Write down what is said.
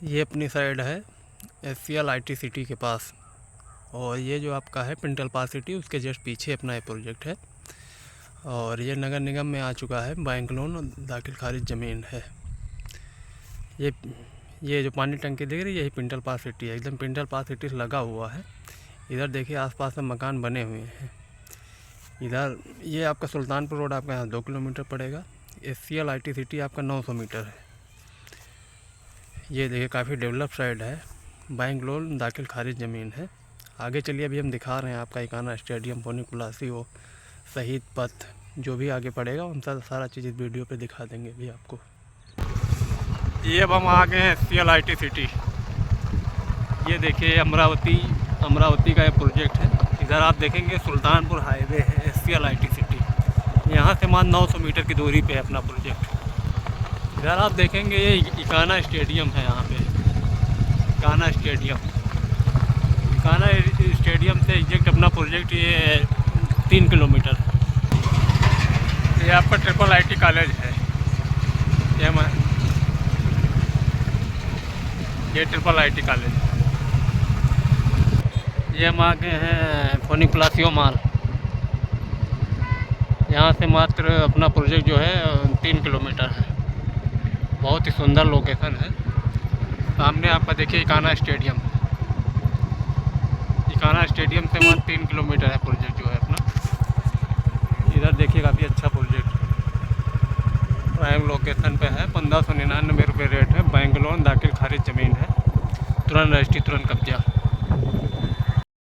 ये अपनी साइड है SCL IT सिटी के पास, और ये जो आपका है पिंटल पास सिटी उसके जस्ट पीछे अपना ये प्रोजेक्ट है। और ये नगर निगम में आ चुका है, बैंक लोन दाखिल खारिज ज़मीन है। ये जो पानी टंकी दिख रही है यही पिंटल पास सिटी है, एकदम पिंटल पास सिटी से लगा हुआ है। इधर देखिए आसपास में मकान बने हुए हैं। इधर ये आपका सुल्तानपुर रोड आपका यहाँ 2 किलोमीटर पड़ेगा। SCL IT सिटी आपका 900 मीटर है। ये देखिए काफ़ी डेवलप साइड है, बैंक लोन दाखिल खारिज ज़मीन है। आगे चलिए, अभी हम दिखा रहे हैं आपका इकाना स्टेडियम, फोनी कुलासी हो, शहीद पथ, जो भी आगे पड़ेगा उन सारा चीज़ इस वीडियो पे दिखा देंगे भी आपको। ये अब हम आ गए हैं SCL IT सिटी। ये देखिए अमरावती का ये प्रोजेक्ट है। इधर आप देखेंगे सुल्तानपुर हाईवे है, SCL IT सिटी। यहाँ से मान 900 मीटर की दूरी पे है अपना प्रोजेक्ट। इधर आप देखेंगे ये इकाना स्टेडियम है। यहाँ पे इकाना स्टेडियम से एग्जैक्ट अपना प्रोजेक्ट ये 3 किलोमीटर। ये आपका ट्रिपल IT कॉलेज है। ये ट्रिपल IT कॉलेज। ये हम आ गए हैं फोनी कुलासियो माल। यहाँ से मात्र अपना प्रोजेक्ट जो है 3 किलोमीटर है। बहुत ही सुंदर लोकेशन है। सामने आपका देखिए इकाना स्टेडियम से मात्र 3 किलोमीटर है प्रोजेक्ट जो है अपना। इधर देखिए काफ़ी अच्छा प्रोजेक्ट प्राइम लोकेशन पे है। 1599 रुपये रेट है। बैंक लोन दाखिल खारिज ज़मीन है, तुरंत रजिस्ट्री तुरंत कब्जा।